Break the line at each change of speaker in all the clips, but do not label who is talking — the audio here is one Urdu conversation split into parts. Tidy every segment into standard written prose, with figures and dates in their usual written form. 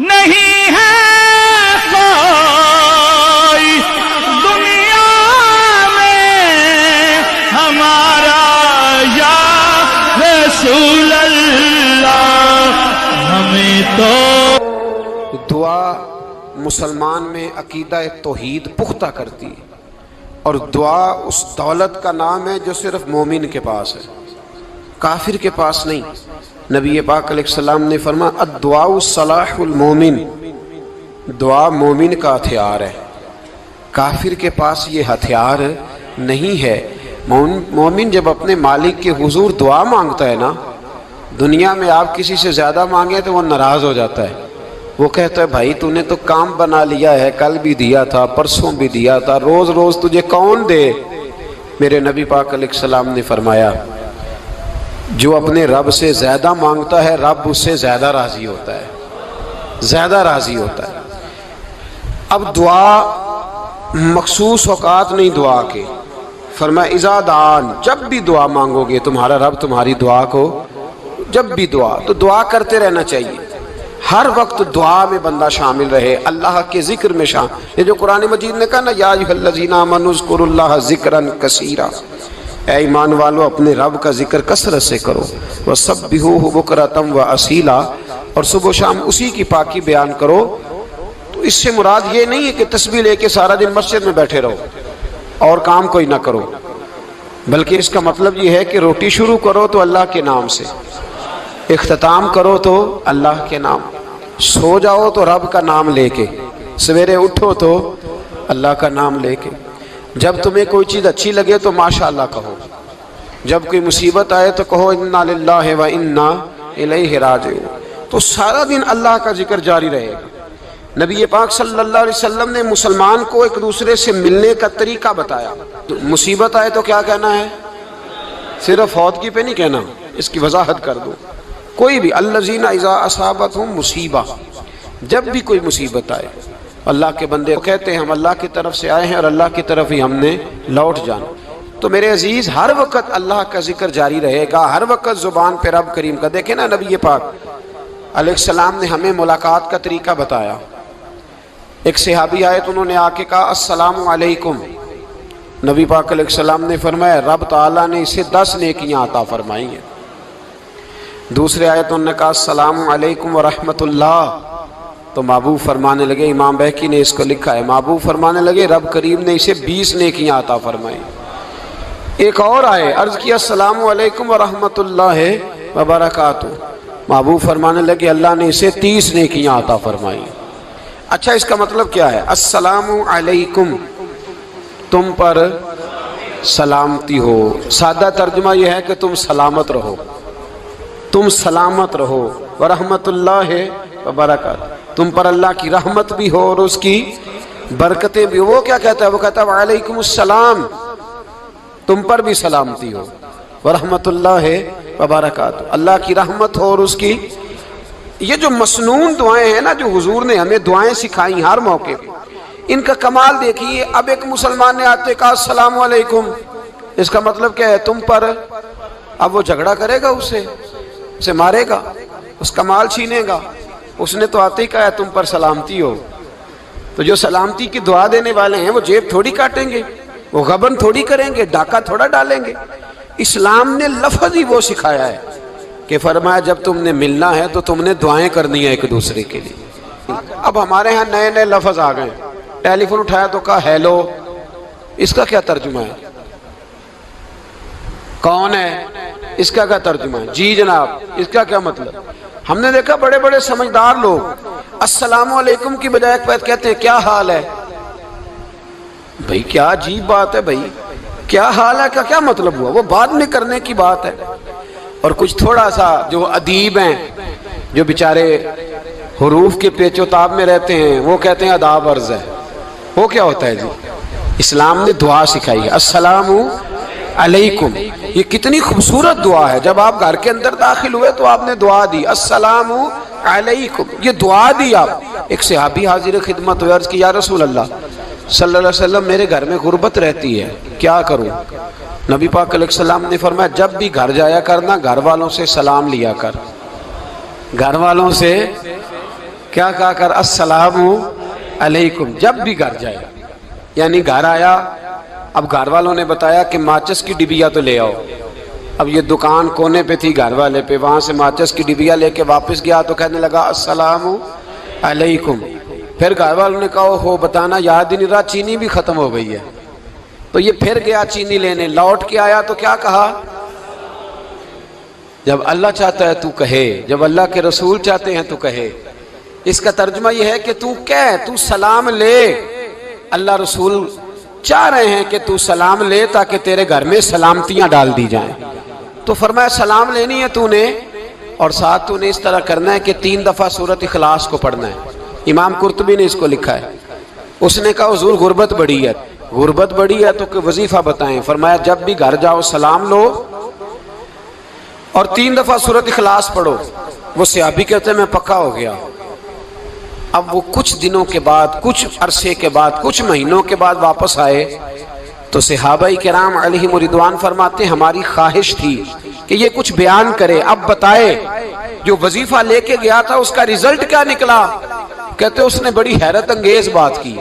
نہیں ہے کوئی دنیا میں ہمارا یا رسول اللہ، ہمیں تو
دعا مسلمان میں عقیدہ توحید پختہ کرتی ہے، اور دعا اس دولت کا نام ہے جو صرف مومن کے پاس ہے، کافر کے پاس نہیں۔ نبی پاک علیہ السلام نے فرمایا الدعاء صلاح المومن، دعا مومن کا ہتھیار ہے، کافر کے پاس یہ ہتھیار نہیں ہے۔ مومن جب اپنے مالک کے حضور دعا مانگتا ہے نا، دنیا میں آپ کسی سے زیادہ مانگیں تو وہ ناراض ہو جاتا ہے، وہ کہتا ہے بھائی تو نے تو کام بنا لیا ہے، کل بھی دیا تھا، پرسوں بھی دیا تھا، روز روز تجھے کون دے؟ میرے نبی پاک علیہ السلام نے فرمایا جو اپنے رب سے زیادہ مانگتا ہے رب اس سے زیادہ راضی ہوتا ہے، زیادہ راضی ہوتا ہے۔ اب دعا مخصوص اوقات نہیں دعا کے، فرمایا اذا دعان، جب بھی دعا مانگو گے تمہارا رب تمہاری دعا کو، جب بھی دعا تو دعا کرتے رہنا چاہیے، ہر وقت دعا میں بندہ شامل رہے، اللہ کے ذکر میں شامل۔ یہ جو قرآن مجید نے کہا نا یا ایھا الذین آمنوا اذکروا اللہ ذکرا کثیرا، اے ایمان والو اپنے رب کا ذکر کثرت سے کرو، وسبحوہ بکرۃ واصیلا، اور صبح و شام اسی کی پاکی بیان کرو۔ تو اس سے مراد یہ نہیں ہے کہ تسبیح لے کے سارا دن مسجد میں بیٹھے رہو اور کام کوئی نہ کرو، بلکہ اس کا مطلب یہ ہے کہ روٹی شروع کرو تو اللہ کے نام سے، اختتام کرو تو اللہ کے نام، سو جاؤ تو رب کا نام لے کے، سویرے اٹھو تو اللہ کا نام لے کے، جب تمہیں کوئی چیز اچھی لگے تو ماشاءاللہ کہو، جب کوئی مصیبت آئے تو کہو انا للہ و انا الیہ راجعون۔ تو سارا دن اللہ کا ذکر جاری رہے گا۔ نبی پاک صلی اللہ علیہ وسلم نے مسلمان کو ایک دوسرے سے ملنے کا طریقہ بتایا۔ مصیبت آئے تو کیا کہنا ہے؟ صرف فوت کی پہ نہیں کہنا، اس کی وضاحت کر دو۔ کوئی بھی الذین اذا اصابتہم مصیبہ، جب بھی کوئی مصیبت آئے، اللہ کے بندے کہتے ہیں ہم اللہ کی طرف سے آئے ہیں اور اللہ کی طرف ہی ہم نے لوٹ جانا۔ تو میرے عزیز ہر وقت اللہ کا ذکر جاری رہے گا، ہر وقت زبان پہ رب کریم کا۔ دیکھیں نا نبی پاک علیہ السلام نے ہمیں ملاقات کا طریقہ بتایا۔ ایک صحابی آئے تو انہوں نے آ کے کہا السلام علیکم، نبی پاک علیہ السلام نے فرمایا رب تعالیٰ نے اسے 10 نیکیاں عطا فرمائی ہیں۔ دوسرے آئے تو انہوں نے کہا السلام علیکم ورحمۃ اللہ، تو محبوب فرمانے لگے، امام بہقی نے اس کو لکھا ہے، محبوب فرمانے لگے رب کریم نے اسے 20 نیکیاں عطا فرمائی۔ ایک اور آئے، عرض کیا السلام علیکم ورحمۃ اللہ وبرکاتہ، محبوب فرمانے لگے اللہ نے اسے 30 نیکیاں عطا فرمائی۔ اچھا اس کا مطلب کیا ہے؟ السلام علیکم، تم پر سلامتی ہو، سادہ ترجمہ یہ ہے کہ تم سلامت رہو، تم سلامت رہو، ورحمۃ اللہ وبرکاتہ، تم پر اللہ کی رحمت بھی ہو اور اس کی برکتیں بھی ہو۔ وہ کیا کہتا ہے؟ وہ کہتا ہے وعلیکم السلام، تم پر بھی سلامتی ہو، ورحمۃ اللہ وبرکاتہ، اللہ کی رحمت ہو اور اس کی۔ یہ جو مسنون دعائیں ہیں نا جو حضور نے ہمیں دعائیں سکھائیں ہر موقع پہ، ان کا کمال دیکھیے۔ اب ایک مسلمان نے آتے کہا السلام علیکم، اس کا مطلب کیا ہے؟ تم پر۔ اب وہ جھگڑا کرے گا اسے مارے گا، اس کا مال چھینے گا؟ اس نے تو آتے ہی کہا ہے تم پر سلامتی ہو۔ تو جو سلامتی کی دعا دینے والے ہیں وہ جیب تھوڑی کاٹیں گے، وہ غبن تھوڑی کریں گے، ڈاکہ تھوڑا ڈالیں گے۔ اسلام نے لفظ ہی وہ سکھایا ہے کہ فرمایا جب تم نے ملنا ہے تو تم نے دعائیں کرنی ہیں ایک دوسرے کے لیے۔ اب ہمارے ہاں نئے نئے لفظ آ گئے، ٹیلی فون اٹھایا تو کہا ہیلو، اس کا کیا ترجمہ ہے؟ کون ہے؟ اس کا کیا ترجمہ ہے؟ جی جناب، اس کا کیا مطلب؟ ہم نے دیکھا بڑے بڑے سمجھدار لوگ السلام علیکم کی بجائے کہتے ہیں کیا حال ہے؟ بھئی کیا عجیب بات ہے، بھئی کیا حال ہے کا کیا مطلب ہوا؟ وہ بعد میں کرنے کی بات ہے۔ اور کچھ تھوڑا سا جو ادیب ہیں، جو بیچارے حروف کے پیچ و تاب میں رہتے ہیں، وہ کہتے ہیں آداب عرض ہے۔ وہ کیا ہوتا ہے جی؟ اسلام نے دعا سکھائی ہے السلام علیکم، یہ کتنی خوبصورت دعا ہے۔ جب آپ گھر کے اندر داخل ہوئے تو آپ نے دعا دی السلام علیکم، یہ دعا دی آپ۔ ایک صحابی حاضر خدمت ہوئے، عرض کی یا رسول اللہ صلی اللہ علیہ وسلم میرے گھر میں غربت رہتی ہے، کیا کروں؟ نبی پاک علیہ السلام نے فرمایا جب بھی گھر جایا کرنا گھر والوں سے سلام لیا کر، گھر والوں سے کیا کہا کر السلام علیکم جب بھی گھر جائے. یعنی گھر آیا, اب گھر والوں نے بتایا کہ ماچس کی ڈبیا تو لے آؤ. اب یہ دکان کونے پہ تھی گھر والے پہ, وہاں سے ماچس کی ڈبیا لے کے واپس گیا تو کہنے لگا السلام علیکم. پھر گھر والوں نے کہا ہو بتانا یاد ہی نہیں رہا, چینی بھی ختم ہو گئی ہے. تو یہ پھر گیا چینی لینے, لوٹ کے آیا تو کیا کہا, جب اللہ چاہتا ہے تو کہے, جب اللہ کے رسول چاہتے ہیں تو کہے. اس کا ترجمہ یہ ہے کہ تو کہہ, تو سلام لے. اللہ رسول چاہ رہے ہیں کہ تو سلام لے تاکہ تیرے گھر میں سلامتیاں ڈال دی جائیں. تو فرمایا سلام لینی ہے تو نے, اور ساتھ تو نے اس طرح کرنا ہے کہ 3 دفعہ سورۃ اخلاص کو پڑھنا ہے. امام قرطبی نے اس کو لکھا ہے. اس نے کہا حضور غربت بڑی ہے, غربت بڑی ہے تو کہ وظیفہ بتائیں. فرمایا جب بھی گھر جاؤ سلام لو اور 3 دفعہ سورۃ اخلاص پڑھو. وہ صحابی کہتے ہیں میں پکا ہو گیا. اب وہ کچھ دنوں کے بعد, کچھ عرصے کے بعد, کچھ مہینوں کے بعد واپس آئے تو صحابہ کرام علیہم رضوان فرماتے ہماری خواہش تھی کہ یہ کچھ بیان کرے, اب بتائے جو وظیفہ لے کے گیا تھا اس کا رزلٹ کیا نکلا. کہتے اس نے بڑی حیرت انگیز بات کی,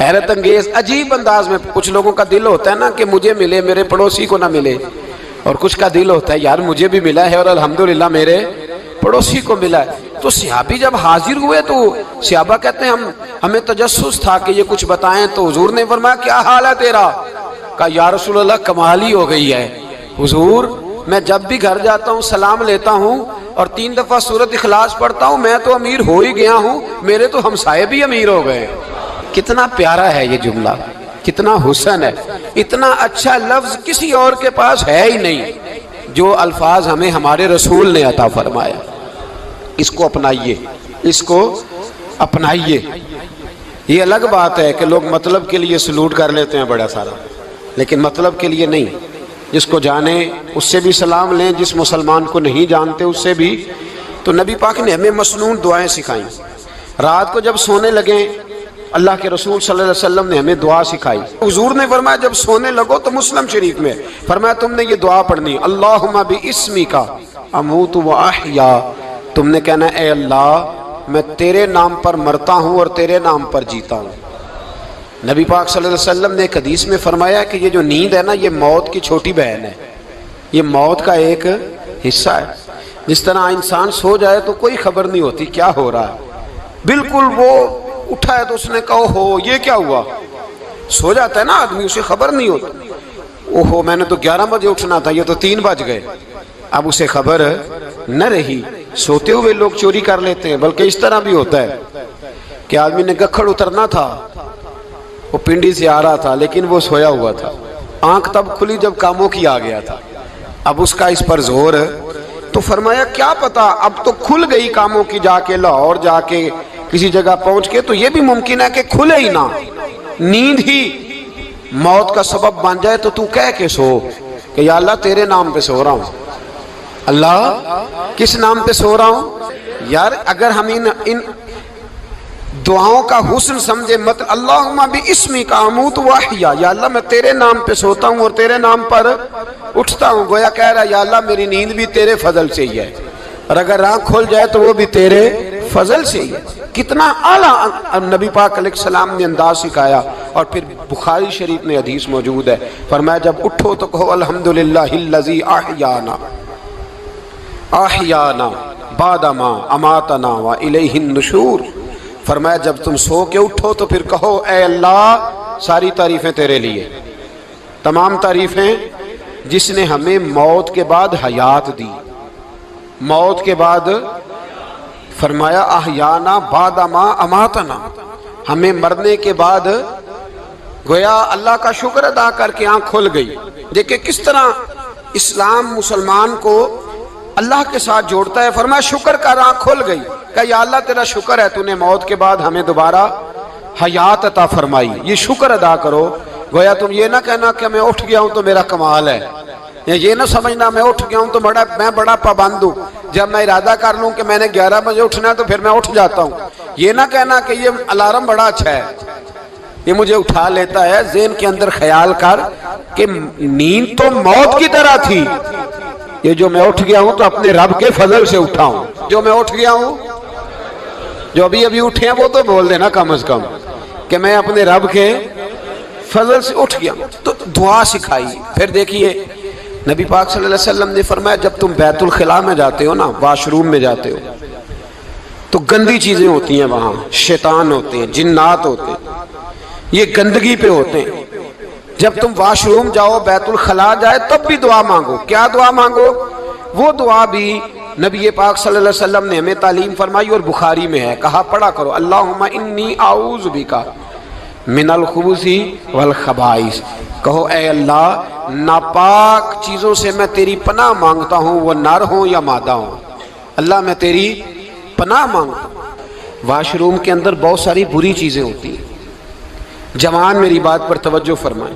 حیرت انگیز عجیب انداز میں. کچھ لوگوں کا دل ہوتا ہے نا کہ مجھے ملے میرے پڑوسی کو نہ ملے, اور کچھ کا دل ہوتا ہے یار مجھے بھی ملا ہے اور الحمدللہ میرے پڑوسی کو ملا ہے. تو صحابی جب حاضر ہوئے تو صحابہ کہتے ہیں ہمیں تجسس تھا کہ یہ کچھ بتائیں. تو حضور نے فرمایا کیا حال ہے تیرا؟ کہا یا رسول اللہ کمال ہی ہو گئی ہے حضور, میں جب بھی گھر جاتا ہوں سلام لیتا ہوں اور 3 دفعہ سورۃ اخلاص پڑھتا ہوں. میں تو امیر ہو ہی گیا ہوں, میرے تو ہمسائے بھی امیر ہو گئے. کتنا پیارا ہے یہ جملہ, کتنا حسن ہے. اتنا اچھا لفظ کسی اور کے پاس ہے ہی نہیں جو الفاظ ہمیں ہمارے رسول نے عطا فرمایا. اس کو اپنائیے, اس کو اپنائیے. یہ الگ بات ہے کہ لوگ مطلب کے لیے سلوٹ کر لیتے ہیں بڑا سارا, لیکن مطلب کے لیے نہیں. جس کو جانے اس سے بھی سلام لیں, جس مسلمان کو نہیں جانتے اس سے بھی. تو نبی پاک نے ہمیں مسنون دعائیں سکھائیں. رات کو جب سونے لگیں اللہ کے رسول صلی اللہ علیہ وسلم نے ہمیں دعا سکھائی. حضور نے فرمایا جب سونے لگو تو مسلم شریف میں فرمایا تم نے یہ دعا پڑھنی, اللہم باسمک اموت و احیا. تم نے کہنا اے اللہ میں تیرے نام پر مرتا ہوں اور تیرے نام پر جیتا ہوں. نبی پاک صلی اللہ علیہ وسلم نے ایک حدیث میں فرمایا کہ یہ جو نیند ہے نا یہ موت کی چھوٹی بہن ہے, یہ موت کا ایک حصہ ہے. جس طرح انسان سو جائے تو کوئی خبر نہیں ہوتی کیا ہو رہا ہے, بالکل وہ اٹھا ہے تو اس نے کہا ہو یہ کیا ہوا. سو جاتا ہے نا آدمی, اسے خبر نہیں ہوتی. اوہو میں نے تو 11 بجے اٹھنا تھا, یہ تو 3 بج گئے. اب اسے خبر نہ رہی. سوتے ہوئے لوگ چوری کر لیتے ہیں, بلکہ اس طرح بھی ہوتا ہے کہ آدمی نے گکھڑ اترنا تھا, وہ پنڈی سے آ رہا تھا لیکن وہ سویا ہوا تھا. آنکھ تب کھلی جب کاموں کی آ گیا تھا. اب اس کا اس پر زور, تو فرمایا کیا پتا اب تو کھل گئی کاموں کی, جا کے لاہور جا کے کسی جگہ پہنچ کے, تو یہ بھی ممکن ہے کہ کھلے ہی نہ, نیند ہی موت کا سبب بن جائے. تو کہہ کے سو کہ یا اللہ تیرے نام پہ سو رہا ہوں. اللہ کس نام پہ سو رہا ہوں یار. اگر ہم ان دعاؤں کا حسن سمجھے, مت اللہم باسمک اموت و احیا, یا اللہ میں تیرے نام پہ سوتا ہوں اور تیرے نام پر اٹھتا ہوں. گویا کہہ رہا یا اللہ میری نیند بھی تیرے فضل سے ہی ہے, اور اگر آنکھ کھل جائے تو وہ بھی تیرے فضل سے ہی ہے. کتنا اعلیٰ نبی پاک علیہ السلام نے انداز سکھایا. اور پھر بخاری شریف میں حدیث موجود ہے, فرمایا جب اٹھو تو کہو الحمدللہ الذی احیانا احیانا بعد ما اماتنا و الیہ النشور. فرمایا جب تم سو کے اٹھو تو پھر کہو اے اللہ ساری تعریفیں تیرے لیے, تمام تعریفیں جس نے ہمیں موت کے بعد حیات دی. موت کے بعد فرمایا احیانا بعد ما اماتنا, ہمیں مرنے کے بعد گویا اللہ کا شکر ادا کر کے آنکھ کھل گئی. دیکھیں کس طرح اسلام مسلمان کو اللہ کے ساتھ جوڑتا ہے. فرمایا شکر کر, آنکھ کھل گئی. کہ یا اللہ تیرا شکر ہے تو نے موت کے بعد ہمیں دوبارہ حیات عطا فرمائی, یہ شکر ادا کرو. گویا تم یہ نہ کہنا کہ میں اٹھ گیا ہوں تو میرا کمال ہے, یہ نہ سمجھنا میں اٹھ گیا ہوں تو میں بڑا پابند ہوں, جب میں ارادہ کر لوں کہ میں نے 11 بجے اٹھنا ہے تو پھر میں اٹھ جاتا ہوں. یہ نہ کہنا کہ یہ الارم بڑا اچھا ہے, یہ مجھے اٹھا لیتا ہے. ذہن کے اندر خیال کر کہ نیند تو موت کی طرح تھی, یہ جو میں اٹھ گیا ہوں تو اپنے رب کے فضل سے اٹھا ہوں. جو میں اٹھ گیا ہوں جو ابھی ابھی اٹھے ہیں وہ تو بول دینا کم از کم کہ میں اپنے رب کے فضل سے اٹھ گیا. تو دعا سکھائی. پھر دیکھیے نبی پاک صلی اللہ علیہ وسلم نے فرمایا جب تم بیت الخلاء میں جاتے ہو نا، واش روم میں جاتے ہو، تو گندی چیزیں ہوتی ہیں وہاں، شیطان ہوتے ہیں، جنات ہوتے ہیں، یہ گندگی پہ ہوتے ہیں. جب تم واش روم جاؤ، بیت الخلاء جائے، تب بھی دعا مانگو. کیا دعا مانگو؟ وہ دعا بھی نبی پاک صلی اللہ علیہ وسلم نے ہمیں تعلیم فرمائی اور بخاری میں ہے. کہا پڑھا کرو اللہم انی اعوذ بک من الخبث والخبائث. کہو اے اللہ ناپاک چیزوں سے میں تیری پناہ مانگتا ہوں، وہ نر ہوں یا مادہ ہوں. اللہ میں تیری پناہ مانگتا ہوں. واش روم کے اندر بہت ساری بری چیزیں ہوتی ہیں. جوان میری بات پر توجہ فرمائیں،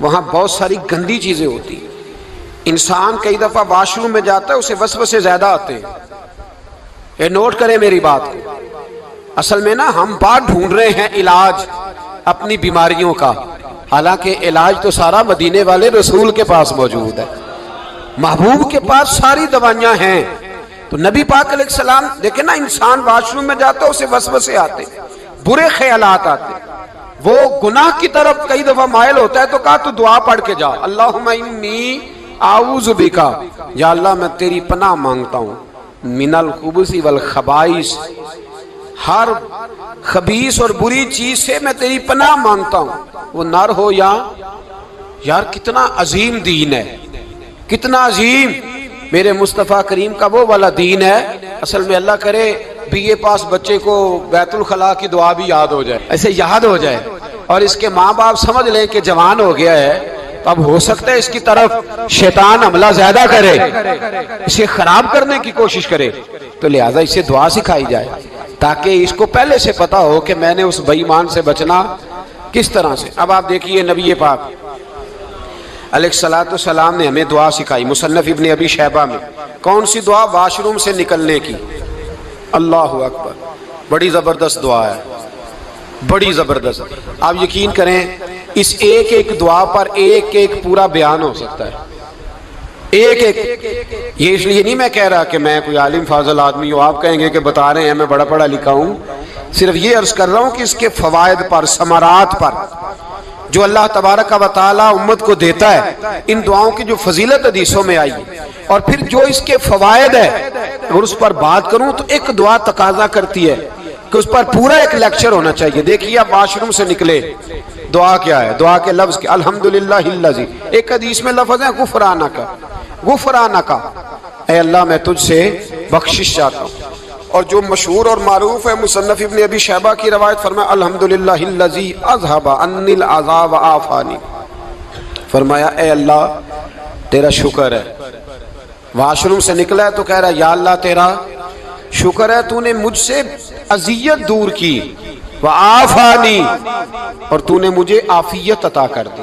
وہاں بہت ساری گندی چیزیں ہوتی ہیں. انسان کئی دفعہ واش روم میں جاتا ہے، اسے وسوسے زیادہ آتے ہیں. یہ نوٹ کریں میری بات کو. اصل میں نا ہم بات ڈھونڈ رہے ہیں علاج اپنی بیماریوں کا، حالانکہ علاج تو سارا مدینے والے رسول کے پاس موجود ہے، محبوب کے پاس ساری دوائیاں ہیں. تو نبی پاک علیہ السلام دیکھیں نا، انسان واش روم میں جاتا ہے اسے وسوسے آتے، برے خیالات آتے، وہ گناہ کی طرف کئی دفعہ مائل ہوتا ہے. تو کہا تو دعا پڑھ کے جا اللہم انی اعوذ بک، یا اللہ میں تیری پناہ مانگتا ہوں، من الخبث والخبائث، ہر خبیث اور بری چیز سے میں تیری پناہ مانگتا ہوں، وہ نر ہو یا یار. کتنا عظیم دین ہے، کتنا عظیم میرے مصطفیٰ کریم کا وہ والا دین ہے. اصل میں اللہ کرے بی اے پاس بچے کو بیت الخلاء کی دعا بھی یاد ہو جائے، ایسے یاد ہو جائے، اور اس کے ماں باپ سمجھ لیں کہ جوان ہو گیا ہے، تو اب ہو سکتا ہے اس کی طرف شیطان حملہ زیادہ کرے، اسے خراب کرنے کی کوشش کرے. تو لہٰذا اسے دعا سکھائی جائے تاکہ اس کو پہلے سے پتا ہو کہ میں نے اس بے ایمان سے بچنا کس طرح سے. اب آپ دیکھیے نبی پاک علیہ السلام نے ہمیں دعا سکھائی. مصنف ابن ابی شیبہ میں کون سی دعا؟ واش روم سے نکلنے کی. اللہ اکبر، بڑی زبردست دعا ہے، بڑی زبردست. آپ یقین کریں اس ایک ایک دعا پر ایک ایک پورا بیان ہو سکتا ہے، ایک ایک. یہ اس لیے نہیں میں کہہ رہا کہ میں کوئی عالم فاضل آدمی ہوں، آپ کہیں گے کہ بتا رہے ہیں میں بڑا پڑھا لکھا ہوں. صرف یہ عرض کر رہا ہوں کہ اس کے فوائد پر، ثمرات پر جو اللہ تبارک و تعالی امت کو دیتا ہے، ان دعاؤں کی جو فضیلت حدیثوں میں آئی ہے، اور پھر جو اس کے فوائد ہے، اگر اس پر بات کروں تو ایک دعا تقاضا کرتی ہے کہ اس پر پورا ایک لیکچر ہونا چاہیے. دیکھیے آپ واش روم سے نکلے، دعا کیا ہے؟ دعا کے لفظ کیا؟ الحمدللہ الذی. ایک حدیث میں لفظ ہے غفرانک، غفرانک، اے اللہ میں تجھ سے بخشش چاہتا ہوں. اور جو مشہور اور معروف ہے مصنف ابن ابی شیبہ کی روایت، فرمایا الحمدللہ الذی اذھب عنی العذا وعافانی. فرمایا اے اللہ تیرا شکر ہے. واش روم سے نکلا ہے تو کہہ رہا ہے یا اللہ تیرا شکر ہے، تو نے مجھ سے اذیت دور کی، وعافانی، اور تو نے مجھے عافیت عطا کر دی.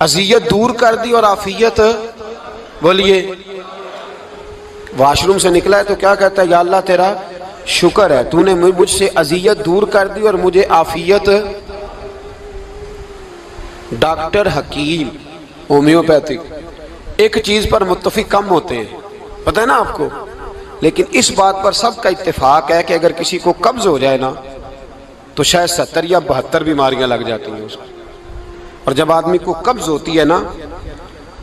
اذیت دور کر دی اور عافیت. بولیے واش روم سے نکلا ہے تو کیا کہتا ہے؟ یا اللہ تیرا شکر ہے، تو نے مجھ سے اذیت دور کر دی اور مجھے عافیت. ڈاکٹر حکیم ہومیوپیتھک ایک چیز پر متفق کم ہوتے ہیں، پتہ ہے نا آپ کو، لیکن اس بات پر سب کا اتفاق ہے کہ اگر کسی کو قبض ہو جائے نا تو شاید 70 یا 72 بیماریاں لگ جاتی ہیں اس کو. اور جب آدمی کو قبض ہوتی ہے نا،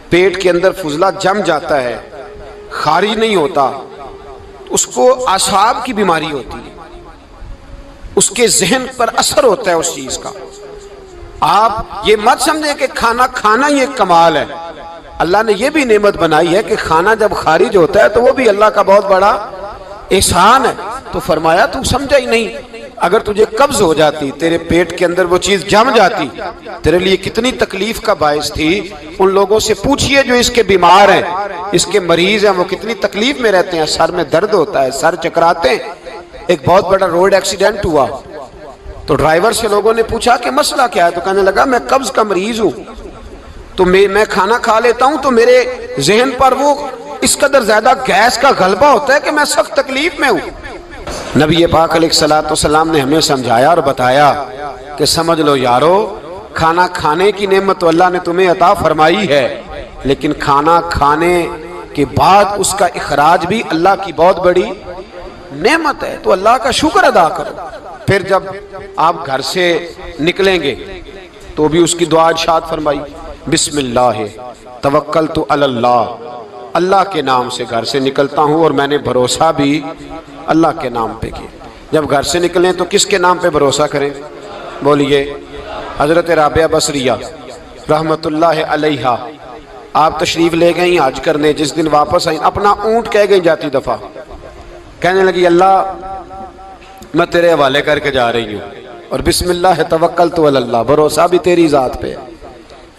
پیٹ کے اندر فضلہ جم جاتا ہے، خارج نہیں ہوتا، اس کو اعصاب کی بیماری ہوتی ہے، اس کے ذہن پر اثر ہوتا ہے اس چیز کا. آپ یہ مت سمجھیں کہ کھانا کھانا ہی ایک کمال ہے. اللہ نے یہ بھی نعمت بنائی ہے کہ کھانا جب خارج ہوتا ہے تو وہ بھی اللہ کا بہت بڑا احسان ہے. تو فرمایا تو سمجھا ہی نہیں، اگر تجھے قبض ہو جاتی، تیرے پیٹ کے اندر وہ چیز جم جاتی، تیرے لیے کتنی تکلیف کا باعث تھی. ان لوگوں سے پوچھئے جو اس کے بیمار ہیں، اس کے مریض ہیں، وہ کتنی تکلیف میں رہتے ہیں. سر میں درد ہوتا ہے، سر چکراتے ہیں. ایک بہت بڑا روڈ ایکسیڈنٹ ہوا تو ڈرائیور سے لوگوں نے پوچھا کہ مسئلہ کیا ہے؟ تو کہنے لگا میں قبض کا مریض ہوں، تو میں کھانا کھا لیتا ہوں تو میرے ذہن پر وہ اس قدر زیادہ گیس کا غلبہ ہوتا ہے کہ میں سخت تکلیف میں ہوں. نبی پاک علیہ السلام نے ہمیں سمجھایا اور بتایا کہ سمجھ لو یارو، کھانا کھانے کی نعمت تو اللہ نے تمہیں عطا فرمائی ہے، لیکن کھانا کھانے کے بعد اس کا اخراج بھی اللہ کی بہت بڑی نعمت ہے تو اللہ کا شکر ادا کرو. پھر جب آپ گھر سے نکلیں گے تو بھی اس کی دعا ارشاد فرمائی, بسم اللہ توکلت علی اللہ, اللہ کے نام سے گھر سے نکلتا ہوں اور میں نے بھروسہ بھی اللہ کے نام پہ کیا. جب گھر سے نکلیں تو کس کے نام پہ بھروسہ کریں؟ بولیے. حضرت رابعہ بصریہ رحمت اللہ علیہا آپ تشریف لے گئیں حج کرنے, جس دن واپس آئیں اپنا اونٹ کہہ گئی جاتی دفعہ, کہنے لگی اللہ میں تیرے حوالے کر کے جا رہی ہوں اور بسم اللہ توکلت علی اللہ, بھروسہ بھی تیری ذات پہ.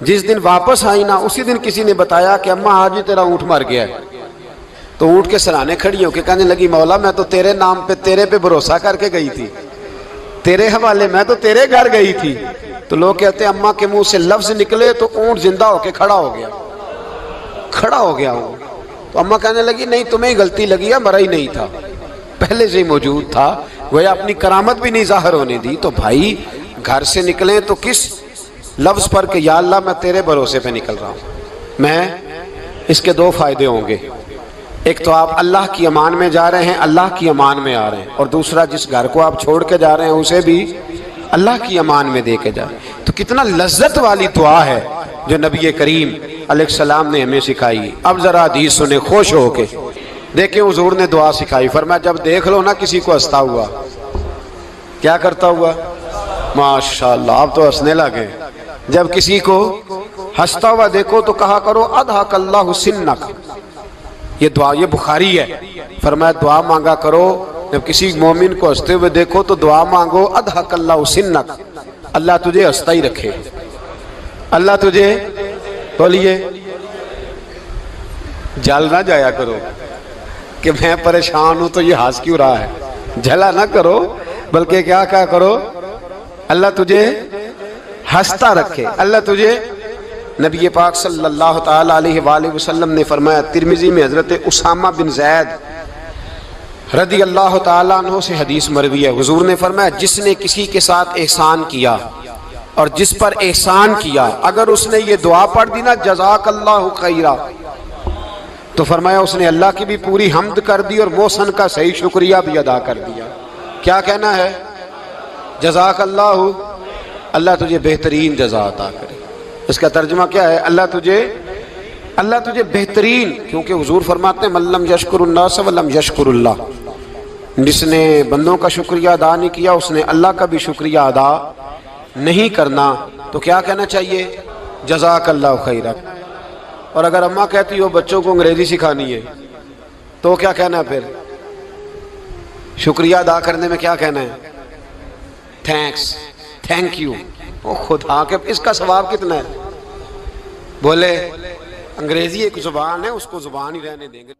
جس دن واپس آئی نا اسی دن کسی نے بتایا کہ اماں آج ہی تیرا اونٹ مر گیا ہے, تو اونٹ کے سرانے کھڑی ہو کے کہنے لگی مولا میں تو تیرے نام پہ تیرے پہ بھروسہ کر کے گئی تھی, تیرے حوالے میں تو تیرے گھر گئی تھی. تو لوگ کہتے ہیں اماں کے منہ سے لفظ نکلے تو اونٹ زندہ ہو کے کھڑا ہو گیا, کھڑا ہو گیا ہوں. تو اماں کہنے لگی نہیں تمہیں ہی غلطی لگی ہے, مرا ہی نہیں تھا, پہلے سے ہی موجود تھا, گویا اپنی کرامت بھی نہیں ظاہر ہونے دی. تو بھائی گھر سے نکلیں تو کس لفظ پر کہ یا اللہ میں تیرے بھروسے پہ نکل رہا ہوں. میں اس کے دو فائدے ہوں گے, ایک تو آپ اللہ کی امان میں جا رہے ہیں, اللہ کی امان میں آ رہے ہیں, اور دوسرا جس گھر کو آپ چھوڑ کے جا رہے ہیں اسے بھی اللہ کی امان میں دے کے جا رہے ہیں. تو کتنا لذت والی دعا ہے جو نبی کریم علیہ السلام نے ہمیں سکھائی. اب ذرا حدیث سنیں خوش ہو کے. دیکھیں حضور نے دعا سکھائی, فرمایا جب دیکھ لو نا کسی کو ہنستا ہوا, کیا کرتا ہوا؟ ماشاءاللہ آپ تو ہنسنے لگے. جب کسی کو ہنستا ہوا دیکھو تو کہا کرو اضحک اللہ سنک. یہ دعا یہ بخاری ہے, فرمایا دعا مانگا کرو جب کسی مومن کو ہنستے ہوئے دیکھو تو دعا مانگو اضحک اللہ سنک, اللہ تجھے ہنستا ہی رکھے, اللہ تجھے. بولیے جل نہ جایا کرو کہ میں پریشان ہوں تو یہ ہنس کیوں رہا ہے, جھلا نہ کرو, بلکہ کیا کہا کرو اللہ تجھے ہنستا رکھے, اللہ تجھے. نبی پاک صلی اللہ تعالی علیہ وآلہ وسلم نے فرمایا, ترمذی میں حضرت اسامہ بن زید رضی اللہ تعالیٰ عنہ سے حدیث مروی ہے, حضور نے فرمایا جس نے کسی کے ساتھ احسان کیا اور جس پر احسان کیا اگر اس نے یہ دعا پڑھ دی نا جزاک اللہ خیرا, تو فرمایا اس نے اللہ کی بھی پوری حمد کر دی اور محسن کا صحیح شکریہ بھی ادا کر دیا. کیا کہنا ہے؟ جزاک اللہ, اللہ تجھے بہترین جزا عطا کرے. اس کا ترجمہ کیا ہے؟ اللہ تجھے بہترین, کیونکہ حضور فرماتے ہیں من لم یشکر الناس ولم یشکر اللہ, جس نے بندوں کا شکریہ ادا نہیں کیا اس نے اللہ کا بھی شکریہ ادا نہیں کرنا. تو کیا کہنا چاہیے؟ جزاک اللہ خیرا. اور اگر اماں کہتی ہو بچوں کو انگریزی سکھانی ہے تو کیا کہنا ہے پھر؟ شکریہ ادا کرنے میں کیا کہنا ہے؟ Thanks, thank you. او خدا کے اس کا ثواب کتنا ہے؟ بولے انگریزی ایک زبان ہے, اس کو زبان ہی رہنے دیں گے.